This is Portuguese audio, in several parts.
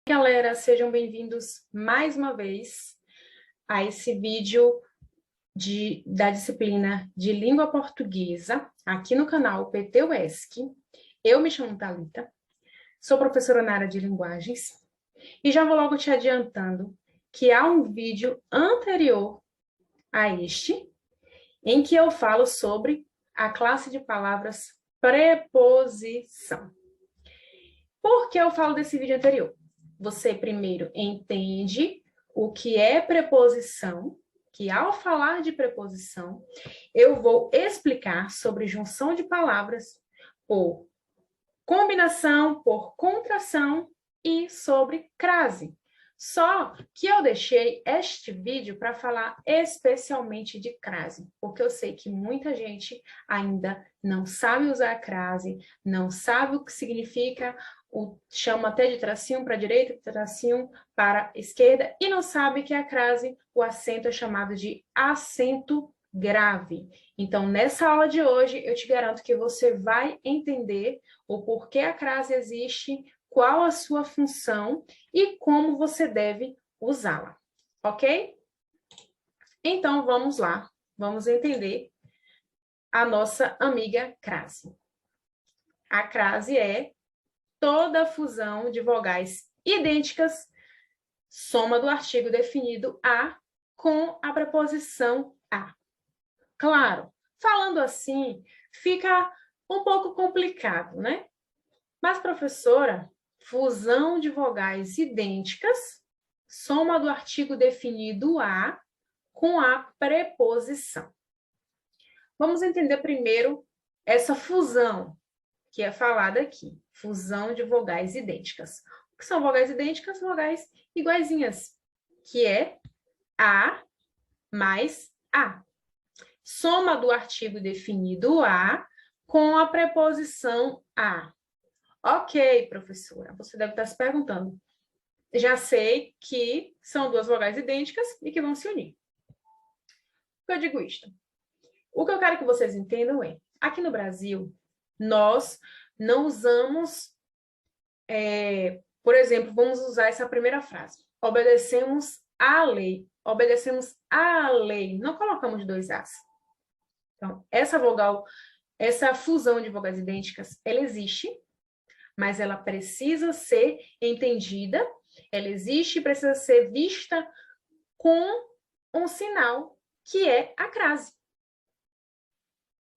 Galera, sejam bem-vindos mais uma vez a esse vídeo da disciplina de língua portuguesa aqui no canal PT-UESC. Eu me chamo Thalita, sou professora na área de linguagens e já vou logo te adiantando que há um vídeo anterior a este em que eu falo sobre a classe de palavras preposição. Por que eu falo desse vídeo anterior? Você primeiro entende o que é preposição, que ao falar de preposição, eu vou explicar sobre junção de palavras por combinação, por contração e sobre crase. Só que eu deixei este vídeo para falar especialmente de crase, porque eu sei que muita gente ainda não sabe usar a crase, não sabe o que significa, chama até de tracinho para a direita, tracinho para a esquerda, e não sabe que a crase, o acento é chamado de acento grave. Então, nessa aula de hoje, eu te garanto que você vai entender o porquê a crase existe, qual a sua função e como você deve usá-la, ok? Então, vamos lá, vamos entender a nossa amiga crase. A crase é toda fusão de vogais idênticas, soma do artigo definido a com a preposição a. Claro, falando assim, fica um pouco complicado, né? Mas, professora, fusão de vogais idênticas, soma do artigo definido a com a preposição. Vamos entender primeiro essa fusão que é falada aqui. Fusão de vogais idênticas. O que são vogais idênticas? Vogais iguaizinhas, que é a mais a. Soma do artigo definido a com a preposição a. Ok, professora, você deve estar se perguntando. Já sei que são duas vogais idênticas e que vão se unir. Por que eu digo isto? O que eu quero que vocês entendam é, aqui no Brasil, nós não usamos, por exemplo, vamos usar essa primeira frase. Obedecemos à lei. Obedecemos à lei. Não colocamos dois as. Então, essa fusão de vogais idênticas, ela existe, mas ela precisa ser entendida, ela existe e precisa ser vista com um sinal, que é a crase.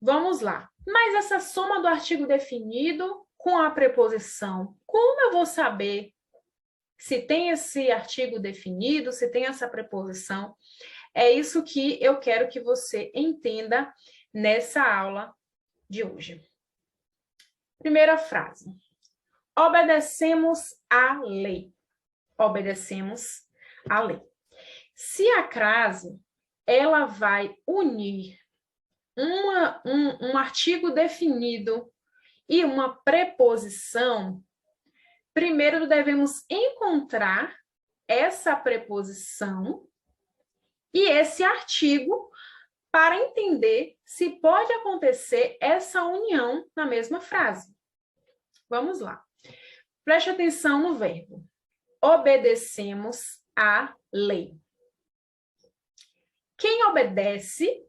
Vamos lá. Mas essa soma do artigo definido com a preposição, como eu vou saber se tem esse artigo definido, se tem essa preposição? É isso que eu quero que você entenda nessa aula de hoje. Primeira frase. Obedecemos à lei. Obedecemos à lei. Se a crase, ela vai unir um artigo definido e uma preposição, primeiro devemos encontrar essa preposição e esse artigo para entender se pode acontecer essa união na mesma frase. Vamos lá. Preste atenção no verbo. Obedecemos à lei. Quem obedece,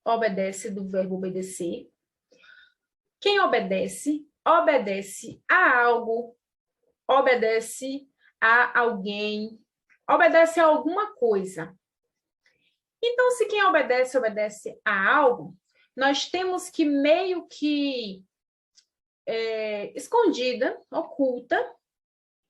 obedece do verbo obedecer. Quem obedece, obedece a algo, obedece a alguém, obedece a alguma coisa. Então, se quem obedece, obedece a algo, nós temos que meio que escondida, oculta,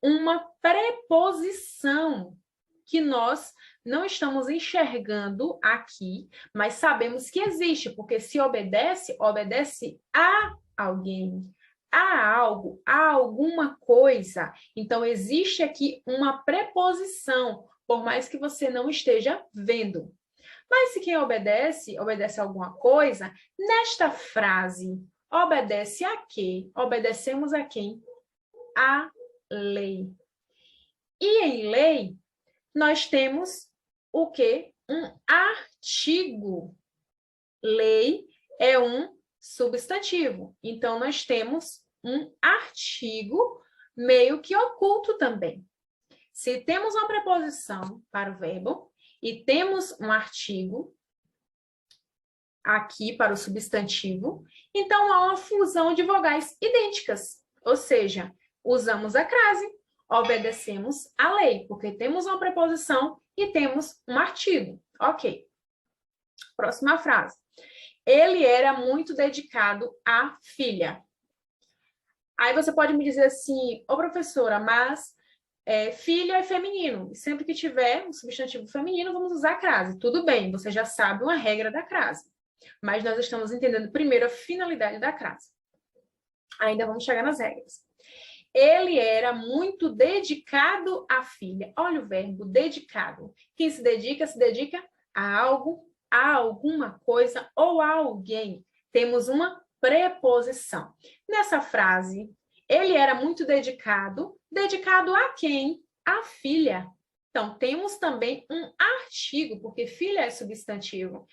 uma preposição que nós não estamos enxergando aqui, mas sabemos que existe, porque se obedece, obedece a alguém, a algo, a alguma coisa. Então, existe aqui uma preposição, por mais que você não esteja vendo. Mas se quem obedece, obedece a alguma coisa, nesta frase, obedece a quê? Obedecemos a quem? A lei. E em lei, nós temos o quê? Um artigo. Lei é um substantivo. Então, nós temos um artigo meio que oculto também. Se temos uma preposição para o verbo e temos um artigo aqui para o substantivo, então há uma fusão de vogais idênticas, ou seja, usamos a crase, obedecemos a lei, porque temos uma preposição e temos um artigo. Ok. Próxima frase. Ele era muito dedicado à filha. Aí você pode me dizer assim, ô professora, mas filha é feminino. E sempre que tiver um substantivo feminino, vamos usar a crase. Tudo bem, você já sabe uma regra da crase. Mas nós estamos entendendo primeiro a finalidade da crase. Ainda vamos chegar nas regras. Ele era muito dedicado à filha. Olha o verbo, dedicado. Quem se dedica a algo, a alguma coisa ou a alguém. Temos uma preposição. Nessa frase, ele era muito dedicado. Dedicado a quem? A filha. Então, temos também um artigo, porque filha é substantivo.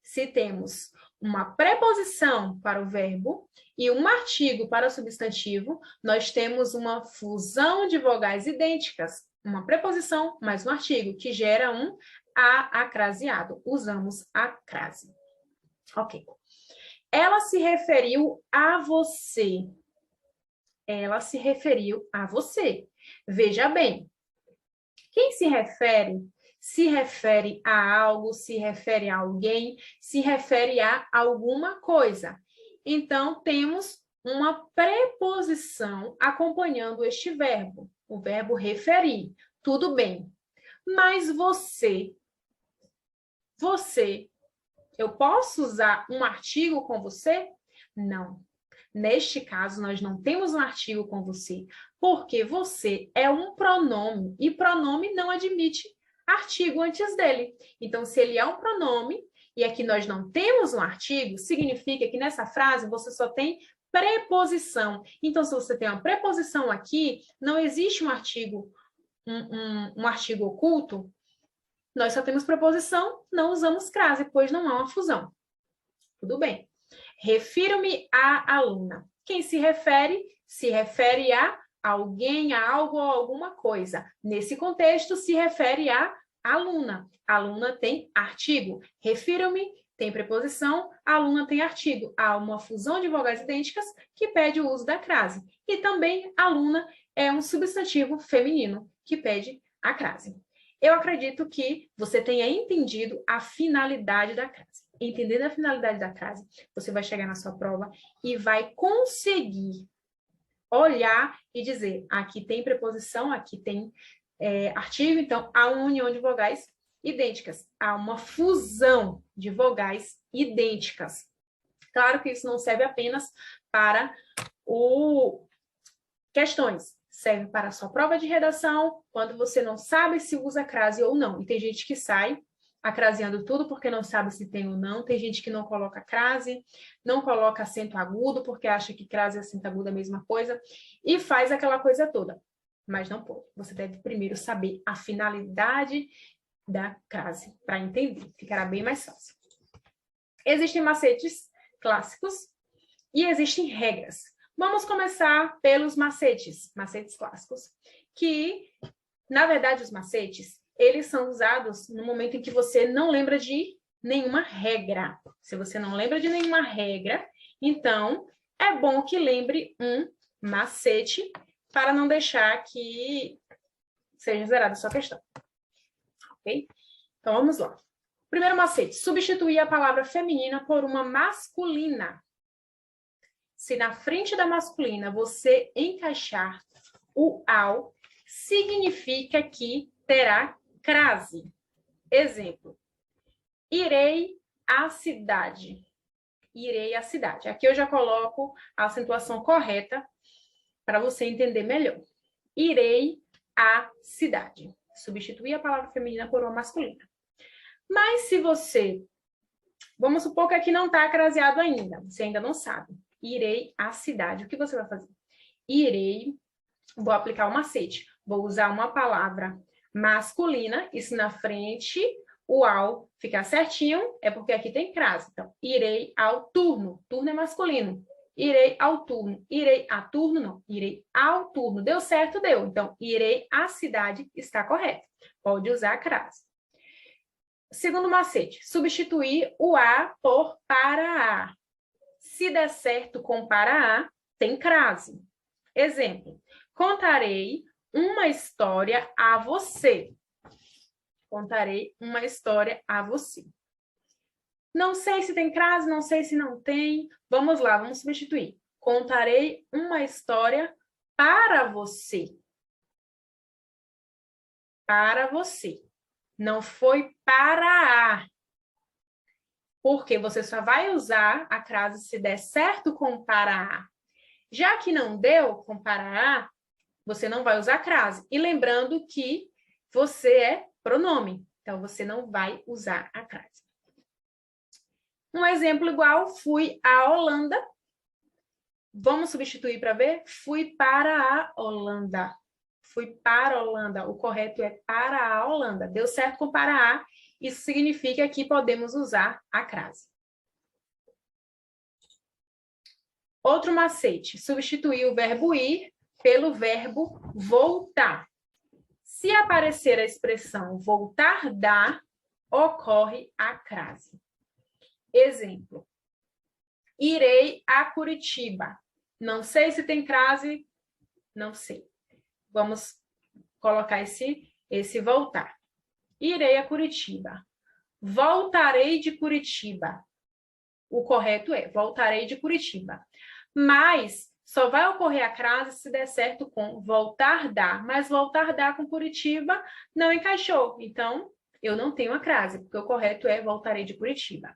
Se temos uma preposição para o verbo e um artigo para o substantivo, nós temos uma fusão de vogais idênticas, uma preposição mais um artigo, que gera um a acraseado. Usamos a crase. Ok. Ela se referiu a você. Ela se referiu a você. Veja bem, quem se refere a algo, se refere a alguém, se refere a alguma coisa. Então, temos uma preposição acompanhando este verbo, o verbo referir. Tudo bem. Mas você, eu posso usar um artigo com você? Não. Neste caso, nós não temos um artigo com você, porque você é um pronome, e pronome não admite artigo antes dele. Então, se ele é um pronome, e aqui nós não temos um artigo, significa que nessa frase você só tem preposição. Então, se você tem uma preposição aqui, não existe um artigo, um artigo oculto, nós só temos preposição, não usamos crase, pois não há uma fusão. Tudo bem. Refiro-me à aluna. Quem se refere a alguém, a algo ou alguma coisa. Nesse contexto, se refere a aluna. Aluna tem artigo. Refiro-me tem preposição, aluna tem artigo. Há uma fusão de vogais idênticas que pede o uso da crase. E também aluna é um substantivo feminino que pede a crase. Eu acredito que você tenha entendido a finalidade da crase. Entendendo a finalidade da crase, você vai chegar na sua prova e vai conseguir olhar e dizer, aqui tem preposição, aqui tem artigo, então há uma união de vogais idênticas, há uma fusão de vogais idênticas. Claro que isso não serve apenas para questões, serve para a sua prova de redação, quando você não sabe se usa crase ou não. E tem gente que sai acraseando tudo porque não sabe se tem ou não. Tem gente que não coloca crase, não coloca acento agudo porque acha que crase e acento agudo é a mesma coisa e faz aquela coisa toda. Mas não pode. Você deve primeiro saber a finalidade da crase para entender. Ficará bem mais fácil. Existem macetes clássicos e existem regras. Vamos começar pelos macetes clássicos, que, na verdade, os macetes, eles são usados no momento em que você não lembra de nenhuma regra. Se você não lembra de nenhuma regra, então é bom que lembre um macete para não deixar que seja zerada a sua questão. Ok? Então, vamos lá. Primeiro macete, substituir a palavra feminina por uma masculina. Se na frente da masculina você encaixar o ao, significa que terá crase. Exemplo, irei à cidade. Irei à cidade. Aqui eu já coloco a acentuação correta para você entender melhor. Irei à cidade. Substituir a palavra feminina por uma masculina. Mas se você... Vamos supor que aqui não está craseado ainda. Você ainda não sabe. Irei à cidade. O que você vai fazer? Irei... Vou aplicar o macete. Vou usar uma palavra masculina, e se na frente o ao ficar certinho, é porque aqui tem crase. Então, irei ao turno. Turno é masculino. Irei ao turno. Irei a turno, não. Irei ao turno. Deu certo? Deu. Então, irei à cidade está correto. Pode usar a crase. Segundo macete, substituir o a por para a. Se der certo com para a, tem crase. Exemplo, contarei uma história a você. Contarei uma história a você. Não sei se tem crase, não sei se não tem. Vamos lá, vamos substituir. Contarei uma história para você. Para você. Não foi para a. Porque você só vai usar a crase se der certo com para a. Já que não deu com para a, você não vai usar a crase. E lembrando que você é pronome. Então, você não vai usar a crase. Um exemplo igual, fui à Holanda. Vamos substituir para ver? Fui para a Holanda. Fui para a Holanda. O correto é para a Holanda. Deu certo com para a. Isso significa que podemos usar a crase. Outro macete. Substituir o verbo ir pelo verbo voltar. Se aparecer a expressão voltar da, ocorre a crase. Exemplo. Irei a Curitiba. Não sei se tem crase, não sei. Vamos colocar esse voltar. Irei a Curitiba. Voltarei de Curitiba. O correto é voltarei de Curitiba. Mas só vai ocorrer a crase se der certo com voltar da. Mas voltar da com Curitiba não encaixou. Então, eu não tenho a crase, porque o correto é voltarei de Curitiba.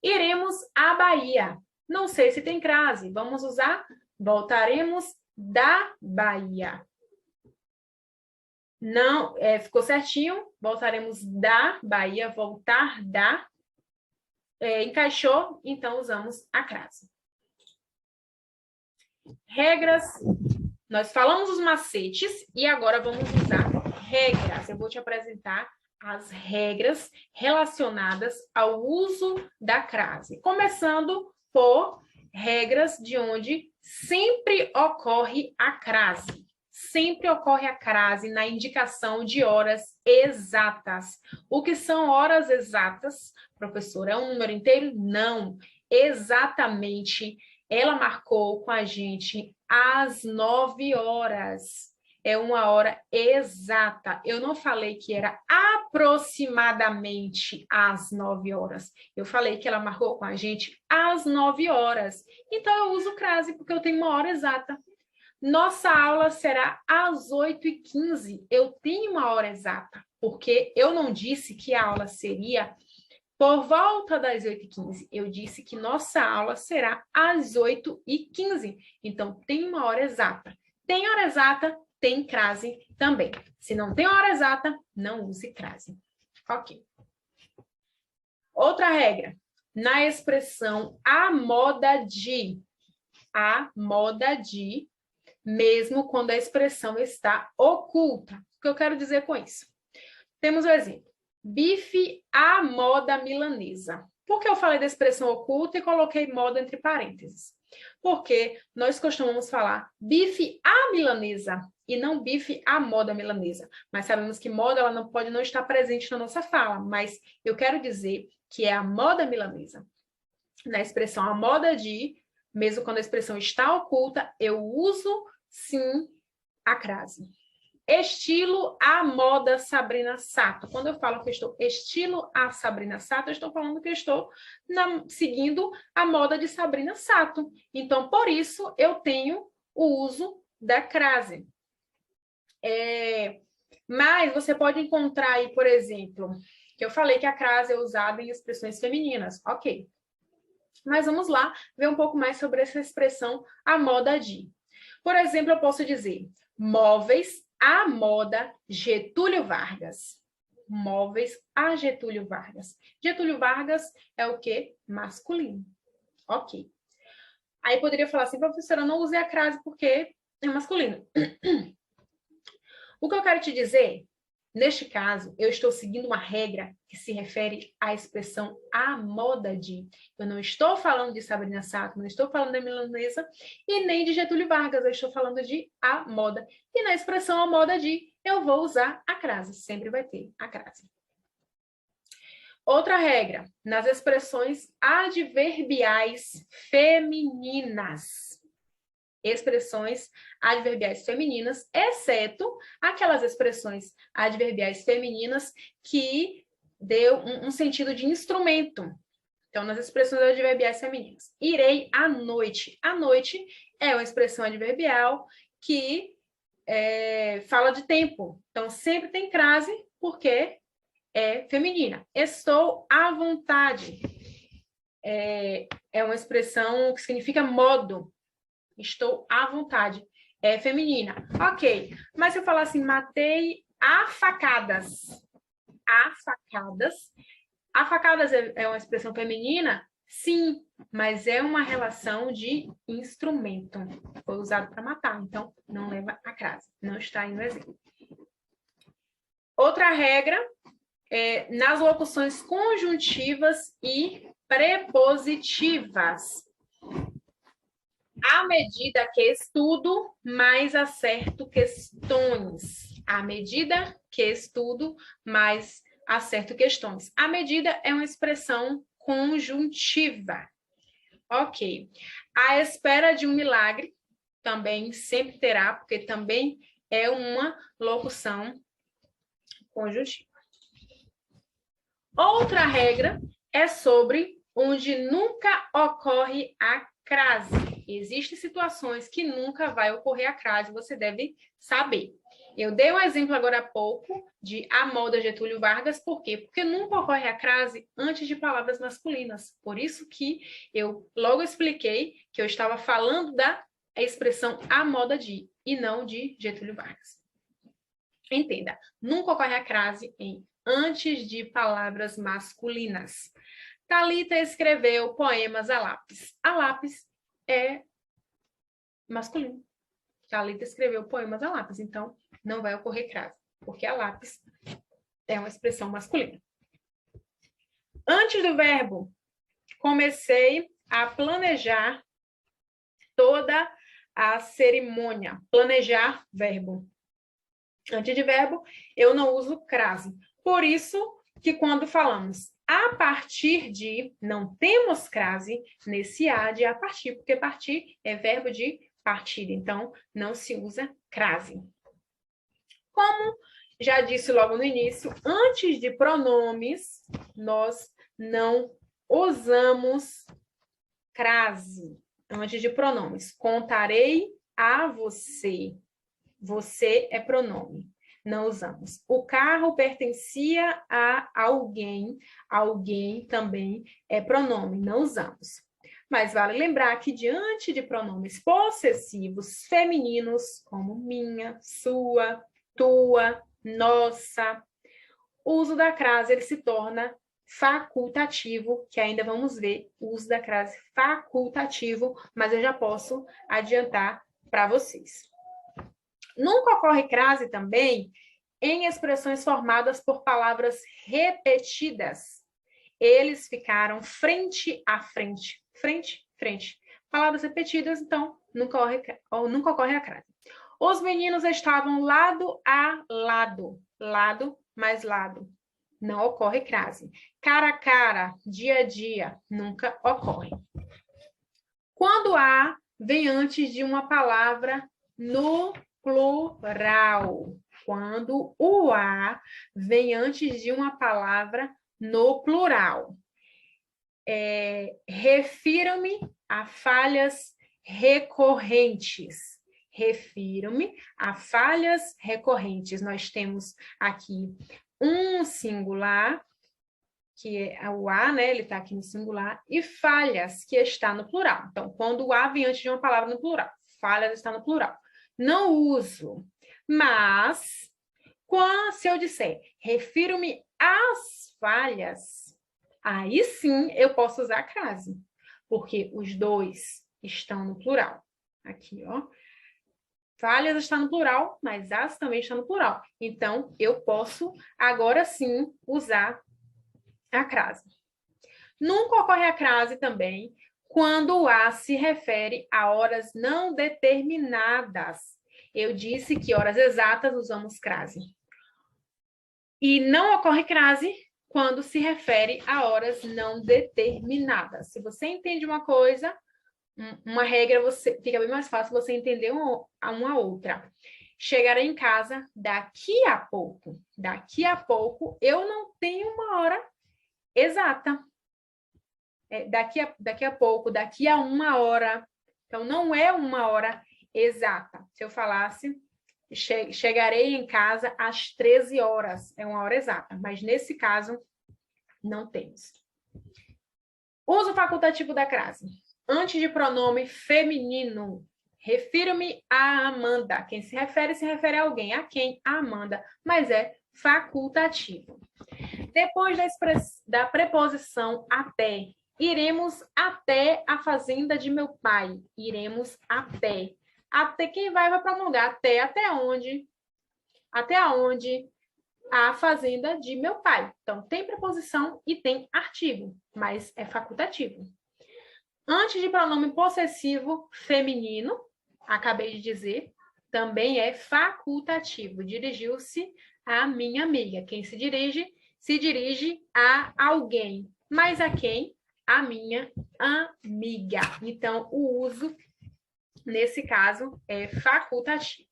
Iremos à Bahia. Não sei se tem crase. Vamos usar voltaremos da Bahia. Não, ficou certinho. Voltaremos da Bahia, voltar da. Encaixou, então usamos a crase. Regras. Nós falamos os macetes e agora vamos usar regras. Eu vou te apresentar as regras relacionadas ao uso da crase. Começando por regras de onde sempre ocorre a crase. Sempre ocorre a crase na indicação de horas exatas. O que são horas exatas, professor? É um número inteiro? Não. Exatamente. Ela marcou com a gente às 9 horas. É uma hora exata. Eu não falei que era aproximadamente às 9 horas. Eu falei que ela marcou com a gente às 9 horas. Então, eu uso crase porque eu tenho uma hora exata. Nossa aula será às 8h15. Eu tenho uma hora exata, porque eu não disse que a aula seria por volta das 8h15. Eu disse que nossa aula será às 8h15. Então, tem uma hora exata. Tem hora exata, tem crase também. Se não tem hora exata, não use crase. Ok. Outra regra. Na expressão a moda de, mesmo quando a expressão está oculta. O que eu quero dizer com isso? Temos o exemplo. Bife à moda milanesa. Por que eu falei da expressão oculta e coloquei moda entre parênteses? Porque nós costumamos falar bife à milanesa e não bife à moda milanesa. Mas sabemos que moda ela não pode não estar presente na nossa fala, mas eu quero dizer que é a moda milanesa. Na expressão a moda de, mesmo quando a expressão está oculta, eu uso sim a crase. Estilo à moda Sabrina Sato. Quando eu falo que eu estou estilo a Sabrina Sato, eu estou falando que eu estou seguindo a moda de Sabrina Sato. Então, por isso, eu tenho o uso da crase. Mas você pode encontrar aí, por exemplo, que eu falei que a crase é usada em expressões femininas. Ok. Mas vamos lá ver um pouco mais sobre essa expressão a moda de. Por exemplo, eu posso dizer móveis à moda Getúlio Vargas. Móveis a Getúlio Vargas. Getúlio Vargas é o quê? Masculino. Ok. Aí poderia falar assim, professora, eu não usei a crase porque é masculino. O que eu quero te dizer, Neste caso, eu estou seguindo uma regra que se refere à expressão "a moda de". Eu não estou falando de Sabrina Sato, não estou falando da milanesa e nem de Getúlio Vargas, eu estou falando de "a moda". E na expressão "a moda de", eu vou usar a crase, sempre vai ter a crase. Outra regra, nas expressões adverbiais femininas. Expressões adverbiais femininas, exceto aquelas expressões adverbiais femininas que deu um sentido de instrumento. Então, nas expressões adverbiais femininas. Irei à noite. À noite é uma expressão adverbial que fala de tempo. Então, sempre tem crase, porque é feminina. Estou à vontade. É uma expressão que significa modo. Estou à vontade. É feminina. Ok. Mas se eu falar assim, matei a facadas. A facadas. A facadas é uma expressão feminina? Sim, mas é uma relação de instrumento. Foi usado para matar, então não leva a crase. Não está aí no exemplo. Outra regra é nas locuções conjuntivas e prepositivas. À medida que estudo, mais acerto questões. À medida que estudo, mais acerto questões. À medida é uma expressão conjuntiva. Ok. À espera de um milagre, também sempre terá, porque também é uma locução conjuntiva. Outra regra é sobre onde nunca ocorre a crase. Existem situações que nunca vai ocorrer a crase, você deve saber. Eu dei um exemplo agora há pouco de a moda Getúlio Vargas, por quê? Porque nunca ocorre a crase antes de palavras masculinas. Por isso que eu logo expliquei que eu estava falando da expressão a moda de, e não de Getúlio Vargas. Entenda, nunca ocorre a crase em antes de palavras masculinas. Thalita escreveu poemas a lápis. A lápis é masculino. Thalita escreveu poemas a lápis, então não vai ocorrer crase, porque a lápis é uma expressão masculina. Antes do verbo, comecei a planejar toda a cerimônia. Planejar, verbo. Antes de verbo, eu não uso crase. Por isso que quando falamos a partir de, não temos crase nesse a de a partir, porque partir é verbo de partida, então não se usa crase. Como já disse logo no início, antes de pronomes, nós não usamos crase. Antes de pronomes, contarei a você. Você é pronome. Não usamos. O carro pertencia a alguém. Alguém também é pronome. Não usamos. Mas vale lembrar que diante de pronomes possessivos femininos, como minha, sua, tua, nossa, o uso da crase ele se torna facultativo, que ainda vamos ver o uso da crase facultativo, mas eu já posso adiantar para vocês. Nunca ocorre crase também em expressões formadas por palavras repetidas. Eles ficaram frente a frente. Frente, frente. Palavras repetidas, então, nunca ocorre a crase. Os meninos estavam lado a lado. Lado mais lado. Não ocorre crase. Cara a cara, dia a dia, nunca ocorre. Quando a vem antes de uma palavra no plural. Quando o a vem antes de uma palavra no plural. Refiro-me a falhas recorrentes. Refiro-me a falhas recorrentes. Nós temos aqui um singular, que é o a, né? Ele está aqui no singular, e falhas, que está no plural. Então, quando o a vem antes de uma palavra no plural, falhas está no plural. Não uso, mas se eu disser refiro-me às falhas, aí sim eu posso usar a crase, porque os dois estão no plural. Aqui, ó. Falhas está no plural, mas as também está no plural. Então, eu posso, agora sim, usar a crase. Nunca ocorre a crase também quando o a se refere a horas não determinadas. Eu disse que horas exatas usamos crase. E não ocorre crase quando se refere a horas não determinadas. Se você entende uma coisa, uma regra, fica bem mais fácil você entender uma outra. Chegarei em casa daqui a pouco. Daqui a pouco, eu não tenho uma hora exata. Daqui a pouco, daqui a uma hora. Então, não é uma hora exata. Se eu falasse, chegarei em casa às 13 horas, é uma hora exata. Mas, nesse caso, não temos. Uso facultativo da crase. Antes de pronome feminino, refiro-me a Amanda. Quem se refere a alguém. A quem? A Amanda. Mas é facultativo. Depois da preposição até, iremos até a fazenda de meu pai. Iremos até. Até quem vai para um lugar. Até onde? Até onde? A fazenda de meu pai. Então, tem preposição e tem artigo, mas é facultativo. Antes de pronome possessivo feminino, acabei de dizer, também é facultativo. Dirigiu-se à minha amiga. Quem se dirige a alguém. Mas a quem? A minha amiga. Então, o uso, nesse caso, é facultativo.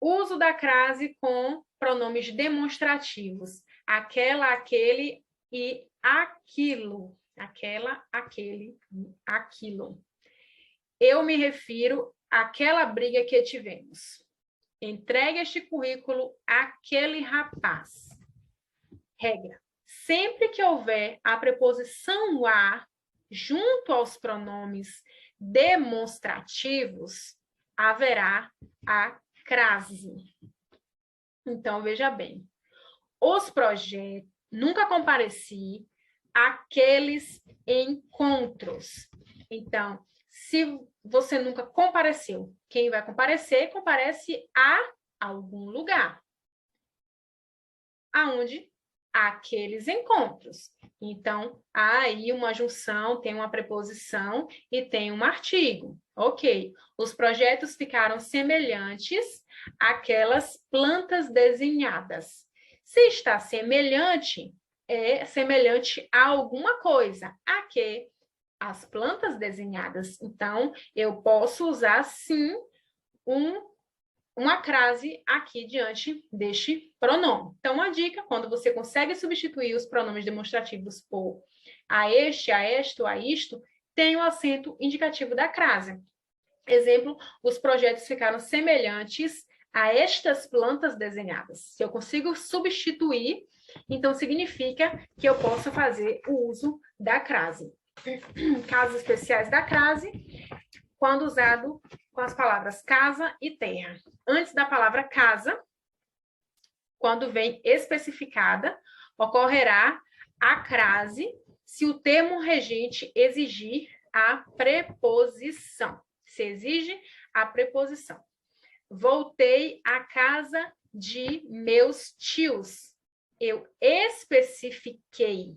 Uso da crase com pronomes demonstrativos. Aquela, aquele e aquilo. Aquela, aquele, aquilo. Eu me refiro àquela briga que tivemos. Entregue este currículo àquele rapaz. Regra. Sempre que houver a preposição a junto aos pronomes demonstrativos, haverá a crase. Então, veja bem. Os projetos, nunca compareci, aqueles encontros. Então, se você nunca compareceu, quem vai comparecer, comparece a algum lugar. Aonde? Aqueles encontros. Então, há aí uma junção, tem uma preposição e tem um artigo. Ok. Os projetos ficaram semelhantes àquelas plantas desenhadas. Se está semelhante, é semelhante a alguma coisa. A quê? As plantas desenhadas. Então, eu posso usar, sim, uma crase aqui diante deste pronome. Então, uma dica, quando você consegue substituir os pronomes demonstrativos por a este, a esto, a isto, tem o acento indicativo da crase. Exemplo, os projetos ficaram semelhantes a estas plantas desenhadas. Se eu consigo substituir, então significa que eu posso fazer o uso da crase. Casos especiais da crase, quando usado com as palavras casa e terra. Antes da palavra casa, quando vem especificada, ocorrerá a crase se o termo regente exigir a preposição. Se exige a preposição. Voltei à casa de meus tios. Eu especifiquei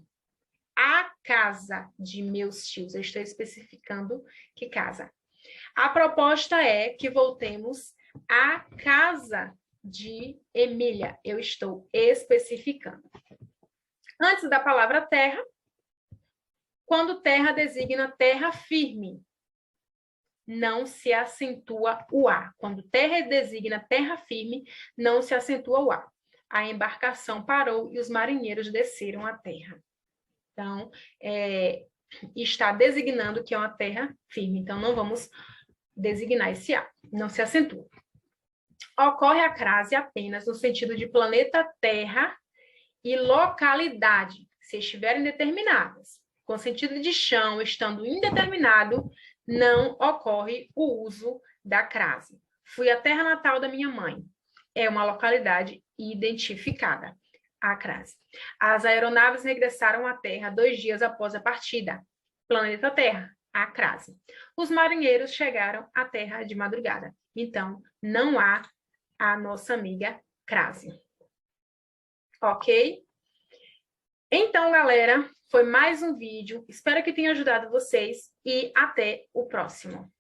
a casa de meus tios. Eu estou especificando que casa. A proposta é que voltemos à casa de Emília. Eu estou especificando. Antes da palavra terra, quando terra designa terra firme, não se acentua o A. Quando terra designa terra firme, não se acentua o A. A embarcação parou e os marinheiros desceram à terra. Então, está designando que é uma terra firme. Então, não vamos designar esse A. Não se acentua. Ocorre a crase apenas no sentido de planeta Terra e localidade, se estiverem determinadas. Com sentido de chão, estando indeterminado, não ocorre o uso da crase. Fui à terra natal da minha mãe. É uma localidade identificada, a crase. As aeronaves regressaram à Terra 2 dias após a partida. Planeta Terra. a crase. Os marinheiros chegaram à terra de madrugada. Então, não há a nossa amiga crase. Ok? Então, galera, foi mais um vídeo. Espero que tenha ajudado vocês e até o próximo.